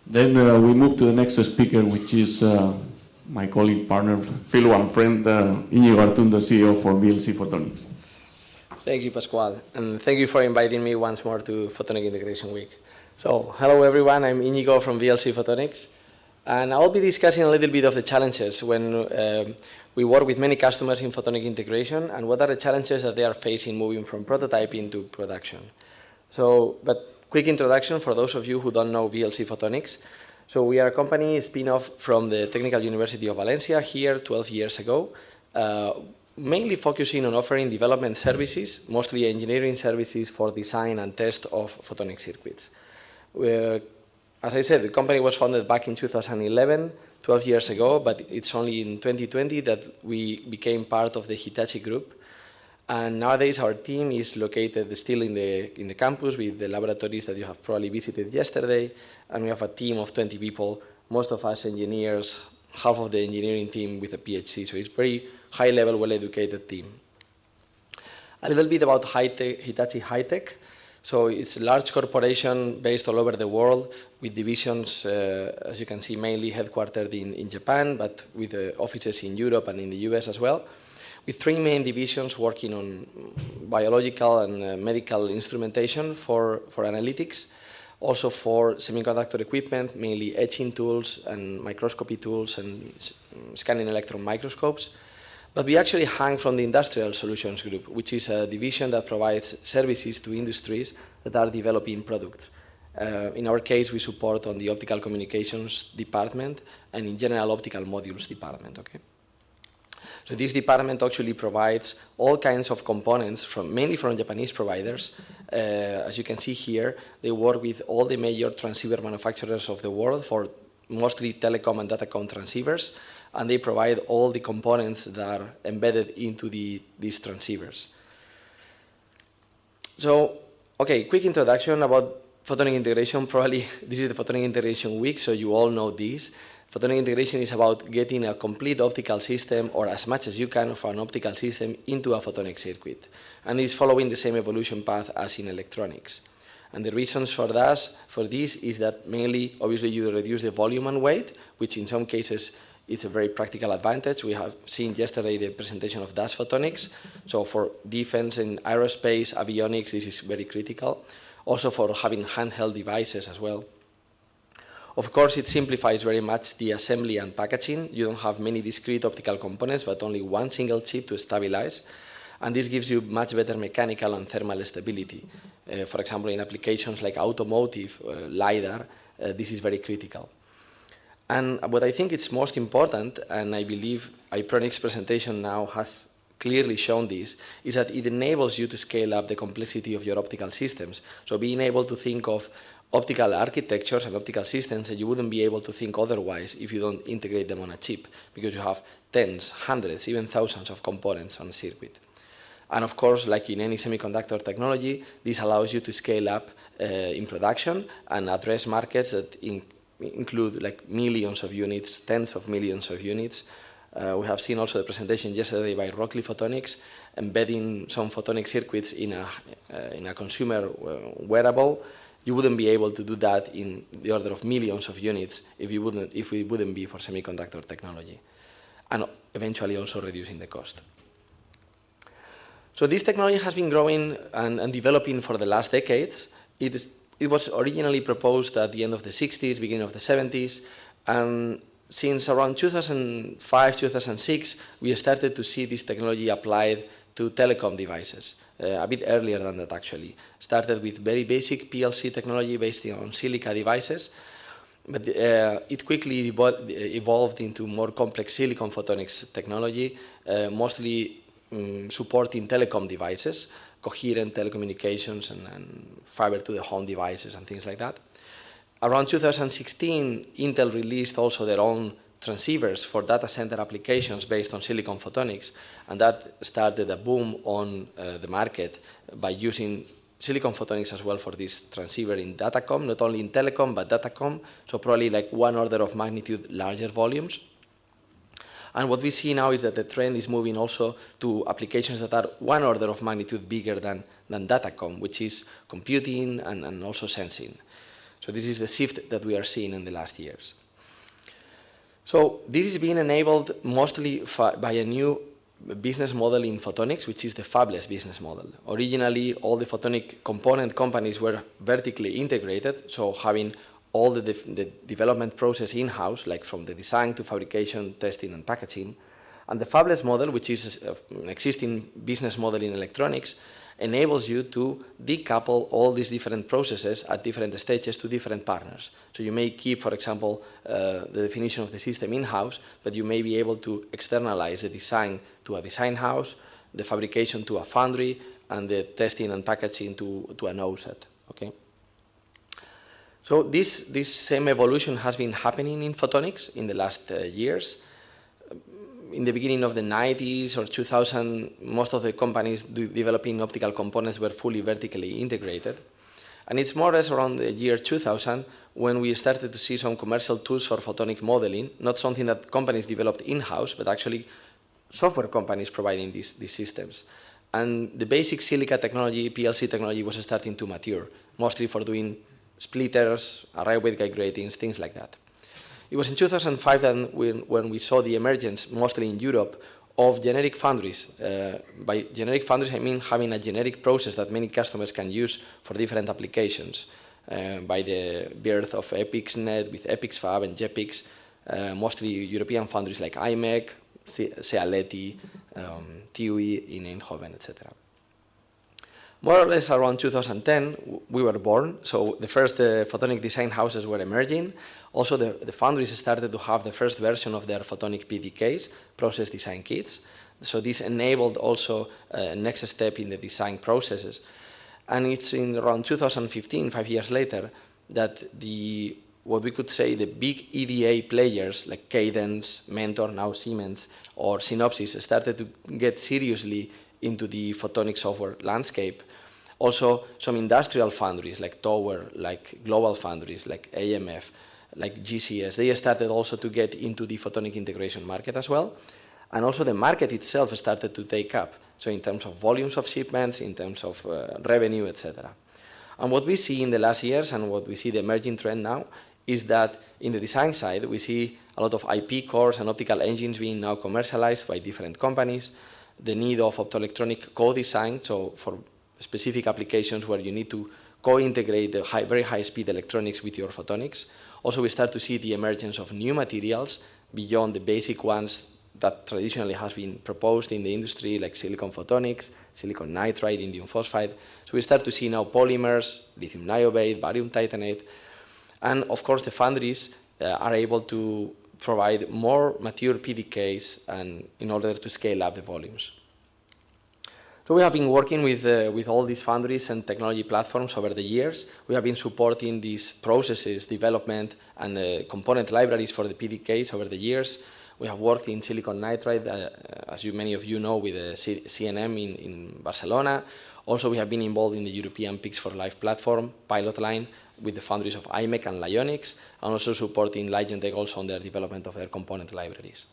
Then we move to the next speaker, which is my colleague, partner, fellow and friend, Iñigo, the CEO for VLC Photonics. Thank you, Pascual, and thank you for inviting me once more to Photonic Integration Week. So, hello everyone, I'm Iñigo from VLC Photonics, and I'll be discussing a little bit of the challenges when we work with many customers in photonic integration, and what are the challenges that they are facing moving from prototyping to production. So, but quick introduction for those of you who don't know VLC Photonics. So we are a company spin-off from the Technical University of Valencia here 12 years ago, mainly focusing on offering development services, mostly engineering services for design and test of photonic circuits. As I said, the company was founded back in 2011, 12 years ago, but it's only in 2020 that we became part of the Hitachi group. And nowadays our team is located still in the campus with the laboratories that you have probably visited yesterday, and we have a team of 20 people, most of us engineers, half of the engineering team with a PhD, so it's a very high-level, well-educated team. A little bit about Hitachi High-Tech. So it's a large corporation based all over the world with divisions, as you can see, mainly headquartered in Japan, but with offices in Europe and in the US as well, with three main divisions working on biological and medical instrumentation for analytics, also for semiconductor equipment, mainly etching tools and microscopy tools and scanning electron microscopes. But we actually hang from the Industrial Solutions Group, which is a division that provides services to industries that are developing products. In our case, we support on the optical communications department and in general optical modules department. Okay. So this department actually provides all kinds of components, mainly from Japanese providers. As you can see here, they work with all the major transceiver manufacturers of the world for mostly telecom and datacom transceivers, and they provide all the components that are embedded into these transceivers. So, okay, quick introduction about photonic integration. Probably this is the Photonic Integration Week, so you all know this. Photonic integration is about getting a complete optical system, or as much as you can of an optical system, into a photonic circuit. And it's following the same evolution path as in electronics. And the reasons for this is that mainly, obviously, you reduce the volume and weight, which in some cases it's a very practical advantage. We have seen yesterday the presentation of DAS Photonics. So for defense and aerospace, avionics, this is very critical. Also for having handheld devices as well. Of course, it simplifies very much the assembly and packaging. You don't have many discrete optical components, but only one single chip to stabilize. And this gives you much better mechanical and thermal stability. For example, in applications like automotive, LiDAR, this is very critical. And what I think is most important, and I believe Ipronic's presentation now has clearly shown this, is that it enables you to scale up the complexity of your optical systems. So being able to think of optical architectures and optical systems that you wouldn't be able to think otherwise if you don't integrate them on a chip, because you have tens, hundreds, even thousands of components on a circuit. And of course, like in any semiconductor technology, this allows you to scale up in production and address markets that include like millions of units, tens of millions of units. We have seen also the presentation yesterday by Rockley Photonics, embedding some photonic circuits in a consumer wearable. You wouldn't be able to do that in the order of millions of units if it wouldn't be for semiconductor technology, and eventually also reducing the cost. So this technology has been growing and developing for the last decades. It was originally proposed at the end of the 60s, beginning of the 70s, and since around 2005, 2006, we started to see this technology applied to telecom devices. A bit earlier than that, actually. Started with very basic PLC technology based on silica devices, but it quickly evolved into more complex silicon photonics technology, mostly supporting telecom devices, coherent telecommunications and fiber-to-the-home devices and things like that. Around 2016, Intel released also their own transceivers for data center applications based on silicon photonics, and that started a boom on the market by using silicon photonics as well for this transceiver in datacom, not only in telecom, but datacom, so probably like one order of magnitude larger volumes. And what we see now is that the trend is moving also to applications that are one order of magnitude bigger than datacom, which is computing and also sensing. So this is the shift that we are seeing in the last years. So this is being enabled mostly by a new business model in photonics, which is the fabless business model. Originally, all the photonic component companies were vertically integrated, so having all the development process in-house, like from the design to fabrication, testing, and packaging. And the fabless model, which is an existing business model in electronics, enables you to decouple all these different processes at different stages to different partners. So you may keep, for example, the definition of the system in-house, but you may be able to externalize the design to a design house, the fabrication to a foundry, and the testing and packaging to an OSAT. Okay? So this same evolution has been happening in photonics in the last years. In the beginning of the 90s or 2000, most of the companies developing optical components were fully vertically integrated. And it's more or less around the year 2000 when we started to see some commercial tools for photonic modeling, not something that companies developed in-house, but actually software companies providing these systems. And the basic silica technology, PLC technology, was starting to mature, mostly for doing splitters, array waveguide gratings, things like that. It was in 2005 then when we saw the emergence, mostly in Europe, of generic foundries. By generic foundries, I mean having a generic process that many customers can use for different applications. By the birth of EPIXNet with EPIXFAB and JEPIX, mostly European foundries like IMEC, Sealeti, TUI in Eindhoven, etc. More or less around 2010, we were born, so the first photonic design houses were emerging. Also, the foundries started to have the first version of their photonic PDKs, process design kits. So this enabled also a next step in the design processes. And it's in around 2015, 5 years later, that what we could say the big EDA players like Cadence, Mentor, now Siemens, or Synopsys started to get seriously into the photonic software landscape. Also, some industrial foundries like Tower, like Global Foundries, like AMF, like GCS, they started also to get into the photonic integration market as well. And also the market itself started to take up. So in terms of volumes of shipments, in terms of revenue, etc. And what we see in the last years and what we see the emerging trend now is that in the design side, we see a lot of IP cores and optical engines being now commercialized by different companies. The need of optoelectronic co-design, so for specific applications where you need to co-integrate the very high-speed electronics with your photonics. Also, we start to see the emergence of new materials beyond the basic ones that traditionally has been proposed in the industry, like silicon photonics, silicon nitride, indium phosphide. So we start to see now polymers, lithium niobate, barium titanate. And of course, the foundries are able to provide more mature PDKs and in order to scale up the volumes. So we have been working with all these foundries and technology platforms over the years. We have been supporting these processes, development, and component libraries for the PDKs over the years. We have worked in silicon nitride, as many of you know, with CNM in Barcelona. Also, we have been involved in the European PIX for Life platform, pilot line, with the foundries of IMEC and Lyonix, and also supporting Ligentech also on their development of their component libraries.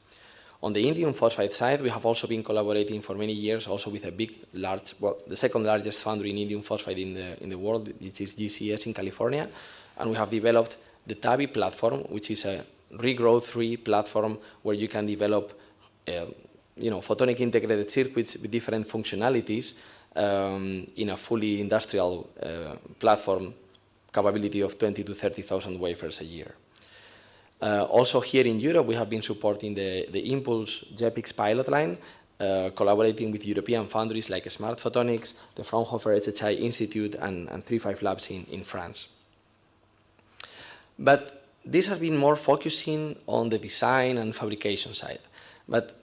On the indium phosphide side, we have also been collaborating for many years also with a the second largest foundry in indium phosphide in the world, which is GCS in California. And we have developed the TABI platform, which is a regrowth-free platform where you can develop photonic integrated circuits with different functionalities in a fully industrial platform capability of 20,000 to 30,000 wafers a year. Also here in Europe, we have been supporting the Impulse JEPIX pilot line, collaborating with European foundries like Smart Photonics, the Fraunhofer HHI Institute, and 35 Labs in France. But this has been more focusing on the design and fabrication side. But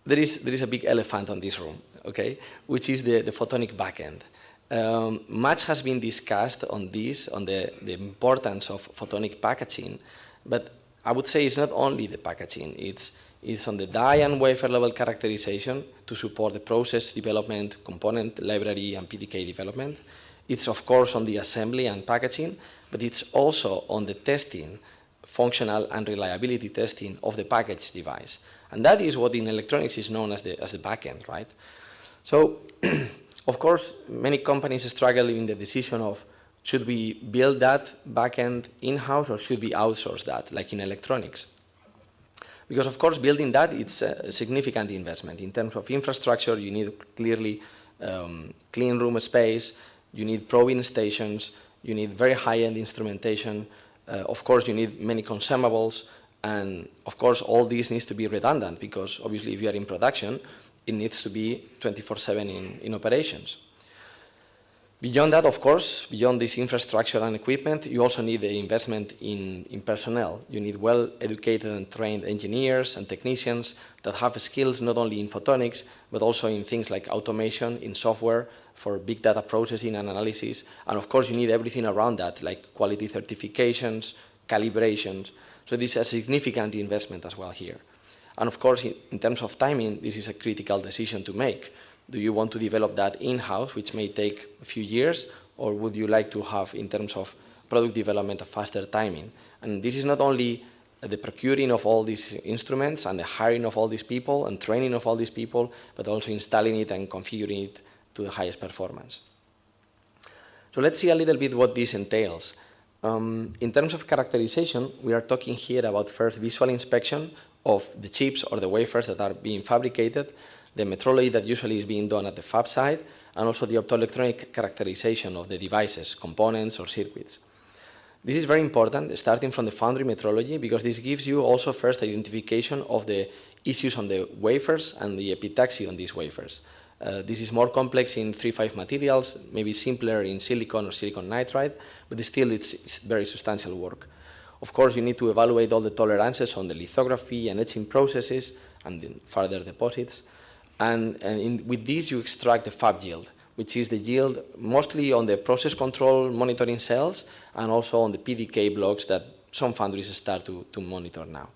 there is a big elephant on this room, okay, which is the photonic backend. Much has been discussed on this, on the importance of photonic packaging, but I would say it's not only the packaging, it's on the die and wafer level characterization to support the process development, component library, and PDK development. It's of course on the assembly and packaging, but it's also on the testing, functional and reliability testing of the packaged device. And that is what in electronics is known as the backend, right? So, of course, many companies struggle in the decision of Should we build that backend in-house or should we outsource that, like in electronics? Because of course, building that, it's a significant investment. In terms of infrastructure, you need clearly clean room space, you need probing stations, you need very high-end instrumentation, of course, you need many consumables, and of course, all these needs to be redundant because obviously if you are in production, it needs to be 24/7 in operations. Beyond that, of course, beyond this infrastructure and equipment, you also need the investment in personnel. You need well-educated and trained engineers and technicians that have skills not only in photonics, but also in things like automation, in software, for big data processing and analysis. And of course, you need everything around that, like quality certifications, calibrations. So this is a significant investment as well here. And of course, in terms of timing, this is a critical decision to make. Do you want to develop that in-house, which may take a few years, or would you like to have, in terms of product development, a faster timing? And this is not only the procuring of all these instruments and the hiring of all these people and training of all these people, but also installing it and configuring it to the highest performance. So let's see a little bit what this entails. In terms of characterization, we are talking here about first visual inspection of the chips or the wafers that are being fabricated, the metrology that usually is being done at the fab side, and also the optoelectronic characterization of the devices, components, or circuits. This is very important, starting from the foundry metrology, because this gives you also first identification of the issues on the wafers and the epitaxy on these wafers. This is more complex in 3-5 materials, maybe simpler in silicon or silicon nitride, but still it's very substantial work. Of course, you need to evaluate all the tolerances on the lithography and etching processes and the further deposits. And with this, you extract the fab yield, which is the yield mostly on the process control monitoring cells and also on the PDK blocks that some foundries start to monitor now.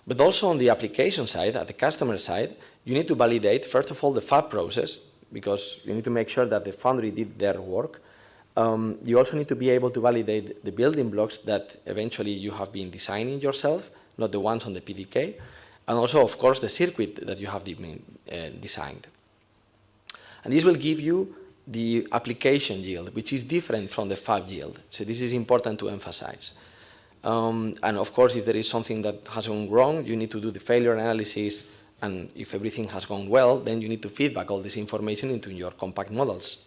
But also on the application side, at the customer side, you need to validate, first of all, the fab process, because you need to make sure that the foundry did their work. You also need to be able to validate the building blocks that eventually you have been designing yourself, not the ones on the PDK. And also, of course, the circuit that you have designed. And this will give you the application yield, which is different from the fab yield. So this is important to emphasize. And of course, if there is something that has gone wrong, you need to do the failure analysis. And if everything has gone well, then you need to feedback all this information into your compact models.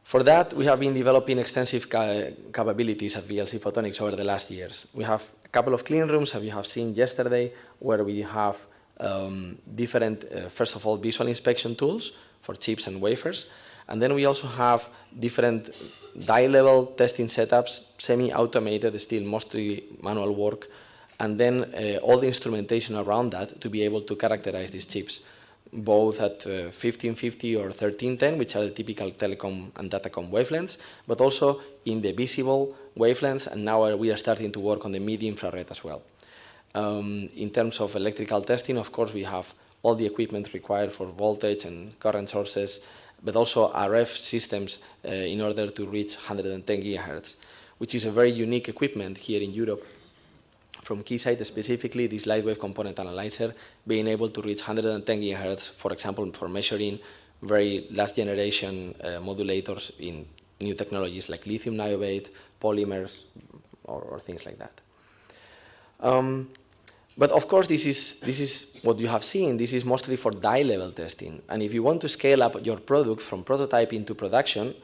For that, we have been developing extensive capabilities at VLC Photonics over the last years. We have a couple of clean rooms, as you have seen yesterday, where we have different, first of all, visual inspection tools for chips and wafers. And then we also have different die-level testing setups, semi-automated, still mostly manual work, and then all the instrumentation around that to be able to characterize these chips, both at 1550 or 1310, which are the typical telecom and datacom wavelengths, but also in the visible wavelengths, and now we are starting to work on the mid-infrared as well. In terms of electrical testing, of course, we have all the equipment required for voltage and current sources, but also RF systems in order to reach 110 gigahertz, which is a very unique equipment here in Europe. From Keysight specifically, this light wave component analyzer being able to reach 110 gigahertz, for example, for measuring very last generation modulators in new technologies like lithium niobate, polymers, or things like that. But of course, this is what you have seen. This is mostly for die-level testing. And if you want to scale up your product from prototyping to production,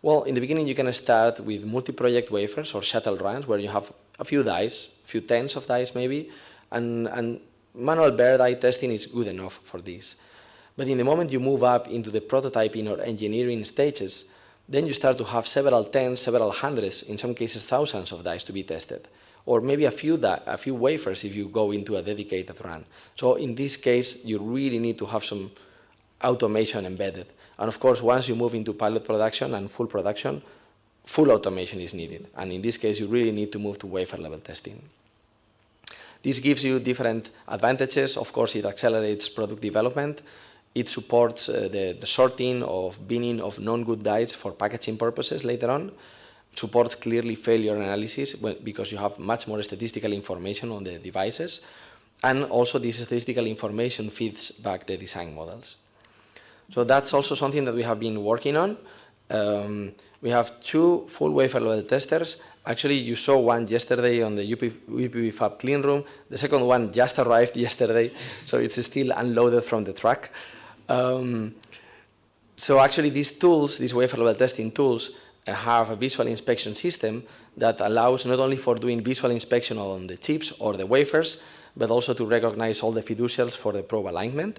well, in the beginning, you can start with multi-project wafers or shuttle runs where you have a few dies, a few tens of dies maybe, and manual bare die testing is good enough for this. But in the moment you move up into the prototyping or engineering stages, then you start to have several tens, several hundreds, in some cases thousands of dies to be tested, or maybe a few wafers if you go into a dedicated run. So in this case, you really need to have some automation embedded. And of course, once you move into pilot production and full production, full automation is needed. And in this case, you really need to move to wafer level testing. This gives you different advantages. Of course, it accelerates product development. It supports the sorting of binning of non-good dies for packaging purposes later on. Supports clearly failure analysis because you have much more statistical information on the devices. And also this statistical information feeds back the design models. So that's also something that we have been working on. We have 2 full wafer level testers. Actually, you saw one yesterday on the UPV Fab clean room. The second one just arrived yesterday, so it's still unloaded from the truck. So actually, these tools, these wafer level testing tools, have a visual inspection system that allows not only for doing visual inspection on the chips or the wafers, but also to recognize all the fiducials for the probe alignment.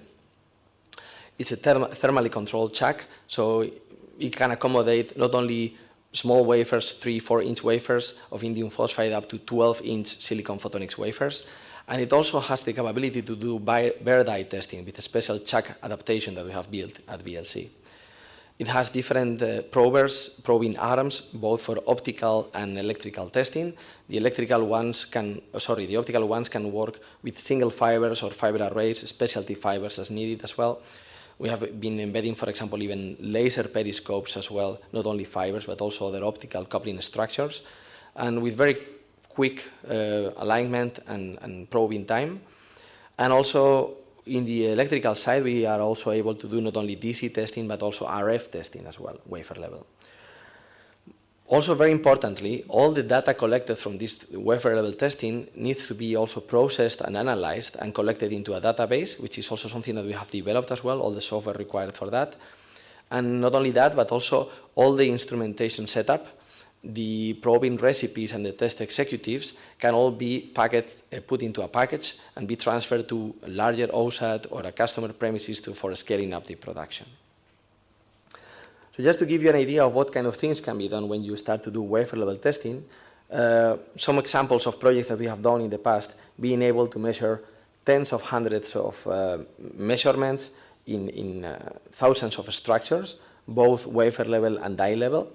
It's a thermally controlled chuck, so it can accommodate not only small wafers, 3-4-inch wafers of indium phosphide up to 12-inch silicon photonics wafers. And it also has the capability to do bare die testing with a special chuck adaptation that we have built at VLC. It has different probing arms, both for optical and electrical testing. The optical ones can work with single fibers or fiber arrays, specialty fibers as needed as well. We have been embedding, for example, even laser periscopes as well, not only fibers, but also other optical coupling structures, and with very quick alignment and probing time. And also, in the electrical side, we are also able to do not only DC testing, but also RF testing as well, wafer level. Also, very importantly, all the data collected from this wafer level testing needs to be also processed and analyzed and collected into a database, which is also something that we have developed as well, all the software required for that. And not only that, but also all the instrumentation setup, the probing recipes and the test executives can all be put into a package and be transferred to a larger OSAT or a customer premises for scaling up the production. So just to give you an idea of what kind of things can be done when you start to do wafer level testing, some examples of projects that we have done in the past, being able to measure tens of hundreds of measurements in thousands of structures, both wafer level and die level.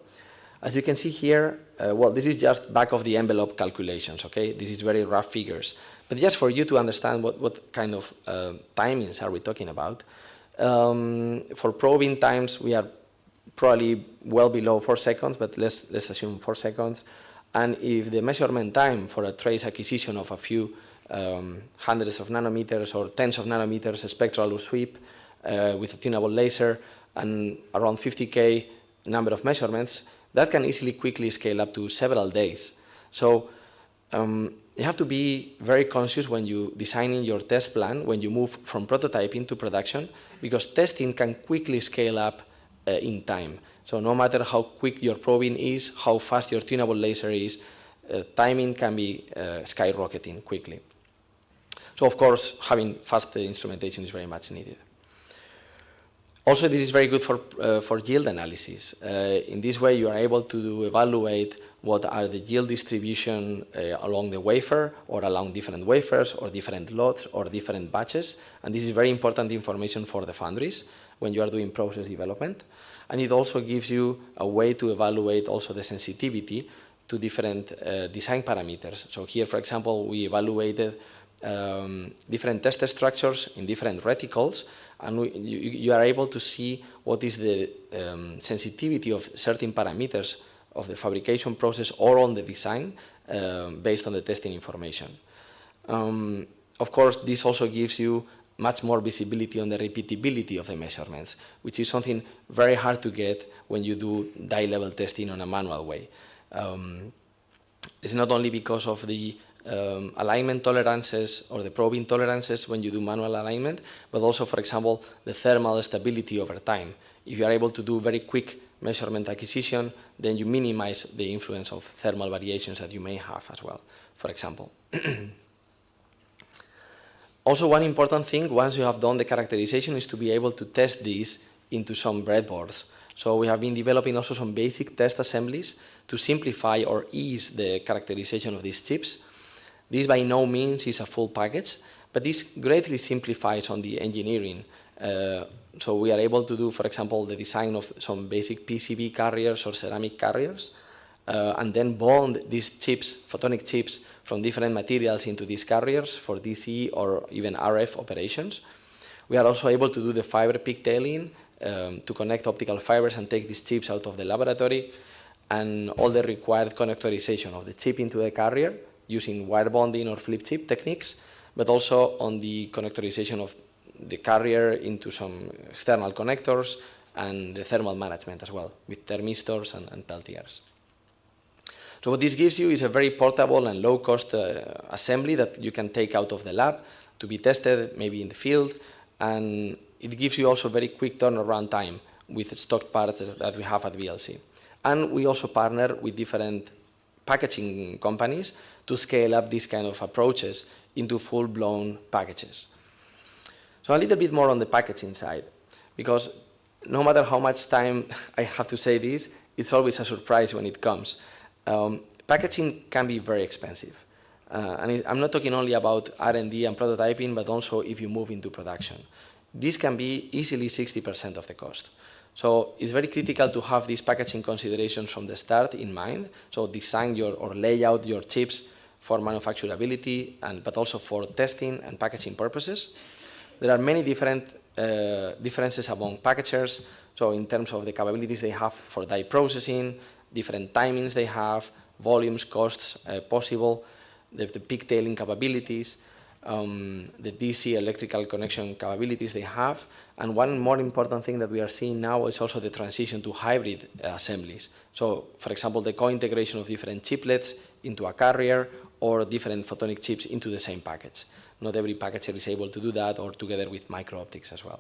As you can see here, well, this is just back of the envelope calculations, okay? This is very rough figures. But just for you to understand what kind of timings are we talking about, for probing times, we are probably well below 4 seconds, but let's assume 4 seconds. And if the measurement time for a trace acquisition of a few hundreds of nanometers or tens of nanometers spectral sweep with a tunable laser and around 50K number of measurements, that can easily quickly scale up to several days. So you have to be very conscious when you designing your test plan, when you move from prototyping to production, because testing can quickly scale up in time. So no matter how quick your probing is, how fast your tunable laser is, timing can be skyrocketing quickly. So of course, having fast instrumentation is very much needed. Also, this is very good for yield analysis. In this way, you are able to evaluate what are the yield distribution along the wafer or along different wafers or different lots or different batches. And this is very important information for the foundries when you are doing process development. And it also gives you a way to evaluate also the sensitivity to different design parameters. So here, for example, we evaluated different test structures in different reticles, and you are able to see what is the sensitivity of certain parameters of the fabrication process or on the design based on the testing information. Of course, this also gives you much more visibility on the repeatability of the measurements, which is something very hard to get when you do die-level testing on a manual way. It's not only because of the alignment tolerances or the probing tolerances when you do manual alignment, but also, for example, the thermal stability over time. If you are able to do very quick measurement acquisition, then you minimize the influence of thermal variations that you may have as well, for example. Also, one important thing, once you have done the characterization, is to be able to test these into some breadboards. So we have been developing also some basic test assemblies to simplify or ease the characterization of these chips. This by no means is a full package, but this greatly simplifies on the engineering. So we are able to do, for example, the design of some basic PCB carriers or ceramic carriers, and then bond these chips, photonic chips, from different materials into these carriers for DC or even RF operations. We are also able to do the fiber pigtailing to connect optical fibers and take these chips out of the laboratory, and all the required connectorization of the chip into the carrier using wire bonding or flip chip techniques, but also on the connectorization of the carrier into some external connectors, and the thermal management as well, with thermistors and peltiers. So what this gives you is a very portable and low-cost assembly that you can take out of the lab to be tested, maybe in the field, and it gives you also very quick turnaround time with stock parts that we have at VLC. And we also partner with different packaging companies to scale up these kind of approaches into full-blown packages. So a little bit more on the packaging side, because no matter how much time I have to say this, it's always a surprise when it comes. Packaging can be very expensive. And I'm not talking only about R&D and prototyping, but also if you move into production. This can be easily 60% of the cost. So it's very critical to have these packaging considerations from the start in mind. So design or lay out your chips for manufacturability, but also for testing and packaging purposes. There are many different differences among packagers. So in terms of the capabilities they have for die processing, different timings they have, volumes, costs possible, the pigtailing capabilities, the DC electrical connection capabilities they have. And one more important thing that we are seeing now is also the transition to hybrid assemblies. So, for example, the co-integration of different chiplets into a carrier or different photonic chips into the same package. Not every packager is able to do that, or together with micro-optics as well.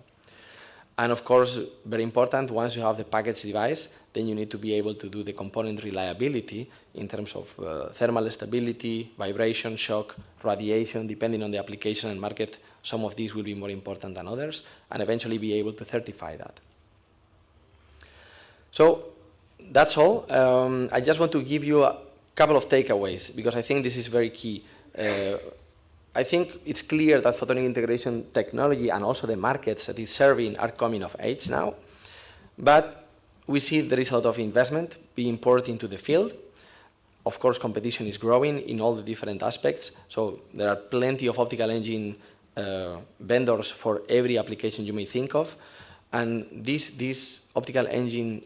And of course, very important, once you have the package device, then you need to be able to do the component reliability in terms of thermal stability, vibration, shock, radiation, depending on the application and market. Some of these will be more important than others, and eventually be able to certify that. So that's all. I just want to give you a couple of takeaways, because I think this is very key. I think it's clear that photonic integration technology and also the markets that it's serving are coming of age now. But we see there is a lot of investment being poured into the field. Of course, competition is growing in all the different aspects. So there are plenty of optical engine vendors for every application you may think of. And these optical engine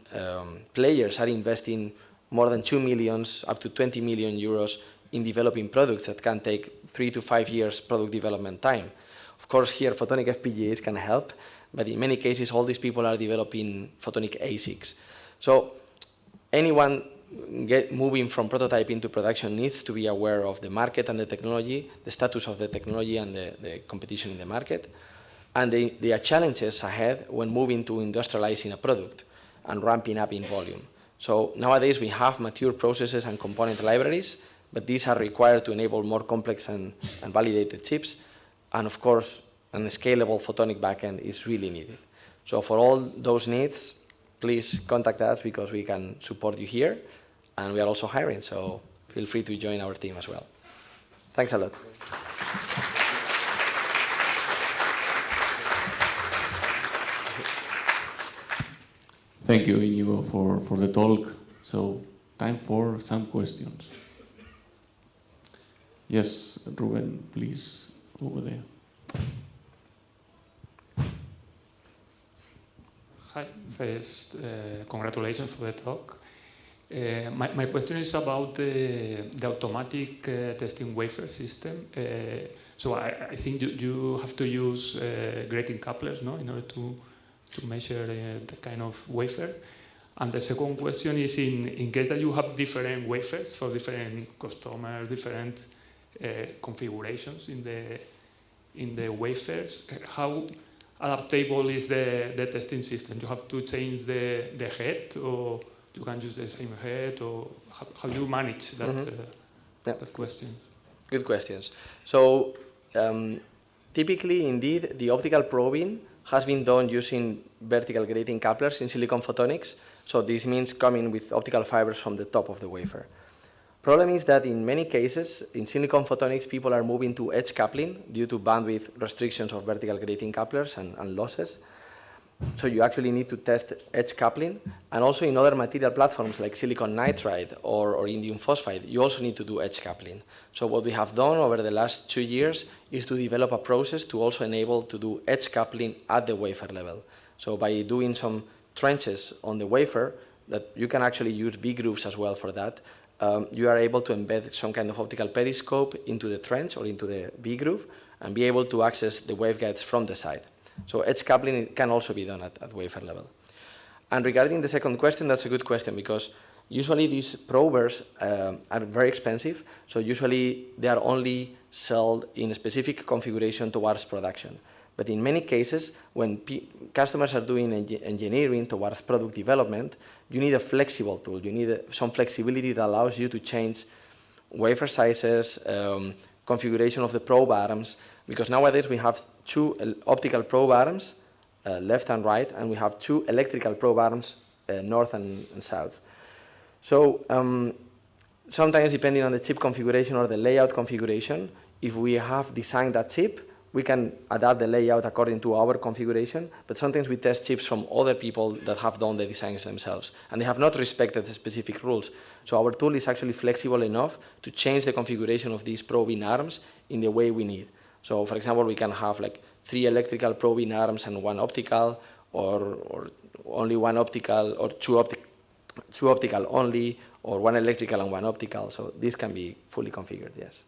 players are investing more than 2 million, up to 20 million euros in developing products that can take 3 to 5 years product development time. Of course, here photonic FPGAs can help, but in many cases, all these people are developing photonic ASICs. So anyone moving from prototyping to production needs to be aware of the market and the technology, the status of the technology and the competition in the market, and the challenges ahead when moving to industrializing a product and ramping up in volume. So nowadays, we have mature processes and component libraries, but these are required to enable more complex and validated chips. And of course, a scalable photonic backend is really needed. So for all those needs, please contact us, because we can support you here. And we are also hiring, so feel free to join our team as well. Thanks a lot. Thank you, Iñigo, for the talk. So time for some questions. Yes, Ruben, please, over there. Hi, first, congratulations for the talk. My question is about the automatic testing wafer system. So I think you have to use grating couplers, no, in order to measure the kind of wafers. And the second question is, in case that you have different wafers for different customers, different configurations in the wafers, how adaptable is the testing system? You have to change the head, or you can use the same head, or how do you manage that, that question? Good questions. So typically, indeed, the optical probing has been done using vertical grating couplers in silicon photonics. So this means coming with optical fibers from the top of the wafer. Problem is that in many cases, in silicon photonics, people are moving to edge coupling due to bandwidth restrictions of vertical grating couplers and losses. So you actually need to test edge coupling. And also in other material platforms like silicon nitride or indium phosphide, you also need to do edge coupling. So what we have done over the last 2 years is to develop a process to also enable to do edge coupling at the wafer level. So by doing some trenches on the wafer, that you can actually use V-grooves as well for that, you are able to embed some kind of optical periscope into the trench or into the V-groove and be able to access the waveguides from the side. So edge coupling can also be done at wafer level. And regarding the second question, that's a good question, because usually these probers are very expensive, so usually they are only sold in a specific configuration towards production. But in many cases, when customers are doing engineering towards product development, you need a flexible tool. You need some flexibility that allows you to change wafer sizes, configuration of the probe arms, because nowadays we have two optical probe arms, left and right, and we have two electrical probe arms, north and south. So sometimes, depending on the chip configuration or the layout configuration, if we have designed that chip, we can adapt the layout according to our configuration, but sometimes we test chips from other people that have done the designs themselves, and they have not respected the specific rules. So our tool is actually flexible enough to change the configuration of these probing arms in the way we need. So for example, we can have like 3 electrical probing arms and 1 optical, or only 1 optical, or two optical only, or 1 electrical and 1 optical. So this can be fully configured, yes.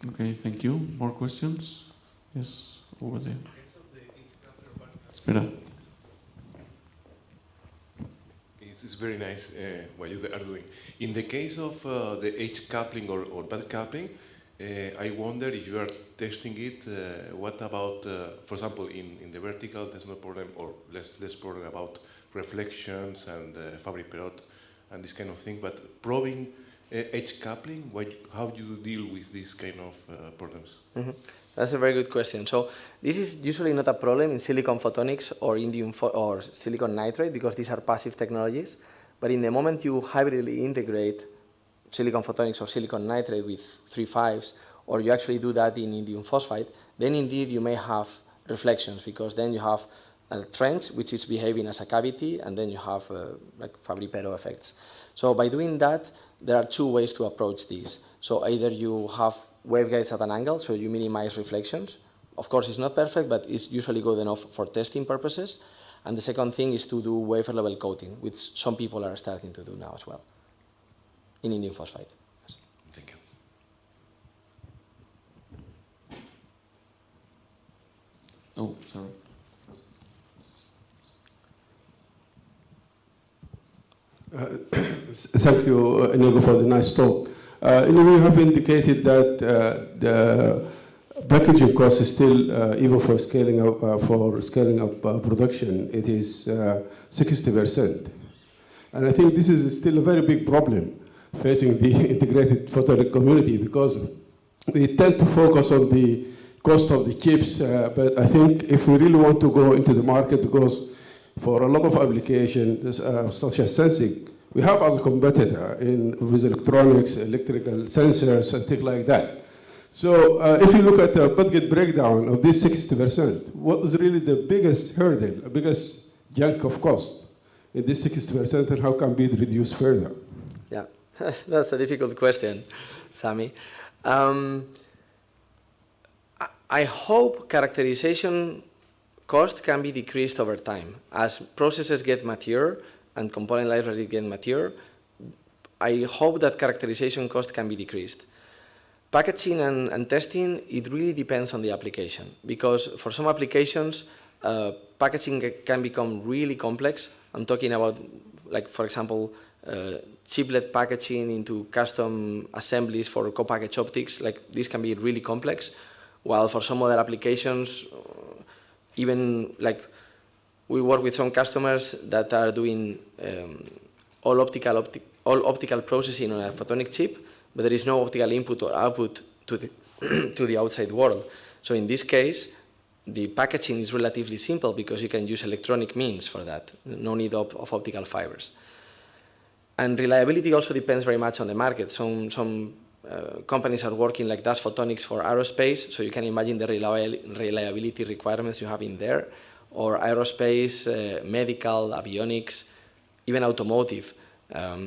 Okay, thank you. More questions? Yes, over there. Espera. It's very nice what you are doing. In the case of the H coupling or bad coupling, I wonder if you are testing it. What about, for example, in the vertical, there's no problem, or less problem about reflections and fabric perot and this kind of thing. But probing H coupling, how do you deal with these kind of problems? Mm-hmm. That's a very good question. So this is usually not a problem in silicon photonics or or silicon nitride, because these are passive technologies. But in the moment you hybridly integrate silicon photonics or silicon nitride with 3.5s, or you actually do that in indium phosphide, then indeed you may have reflections, because then you have a trench which is behaving as a cavity, and then you have like Fabry-Perot effects. So by doing that, there are 2 ways to approach this. So either you have waveguides at an angle, so you minimize reflections. Of course, it's not perfect, but it's usually good enough for testing purposes. And the second thing is to do wafer level coating, which some people are starting to do now as well, in indium phosphide. Yes. Thank you. Oh, sorry. Thank you, Iñigo, for the nice talk. Iñigo, you have indicated that the packaging cost is still, even for scaling up production, it is 60%. And I think this is still a very big problem facing the integrated photonic community, because we tend to focus on the cost of the chips, but I think if we really want to go into the market, because for a lot of applications, such as sensing, we have as a competitor with electronics, electrical sensors, and things like that. So if you look at the budget breakdown of this 60%, what is really the biggest hurdle, the biggest chunk of cost in this 60%, and how can be reduced further? Yeah, that's a difficult question, Sami. I hope characterization cost can be decreased over time. As processes get mature and component libraries get mature, I hope that characterization cost can be decreased. Packaging and testing, it really depends on the application, because for some applications, packaging can become really complex. I'm talking about, like, for example, chiplet packaging into custom assemblies for co-packaged optics. Like, this can be really complex, while for some other applications, even like we work with some customers that are doing all optical processing on a photonic chip, but there is no optical input or output to the outside world. So in this case, the packaging is relatively simple, because you can use electronic means for that. No need of optical fibers. And reliability also depends very much on the market. Some companies are working like DAS Photonics for aerospace, so you can imagine the reliability requirements you have in there, or aerospace, medical, avionics, even automotive.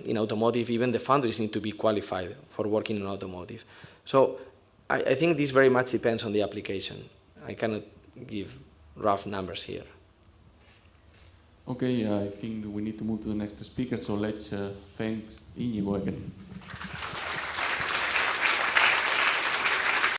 In automotive, even the foundries need to be qualified for working in automotive. So I think this very much depends on the application. I cannot give rough numbers here. Okay, I think we need to move to the next speaker, so let's thank Iñigo again.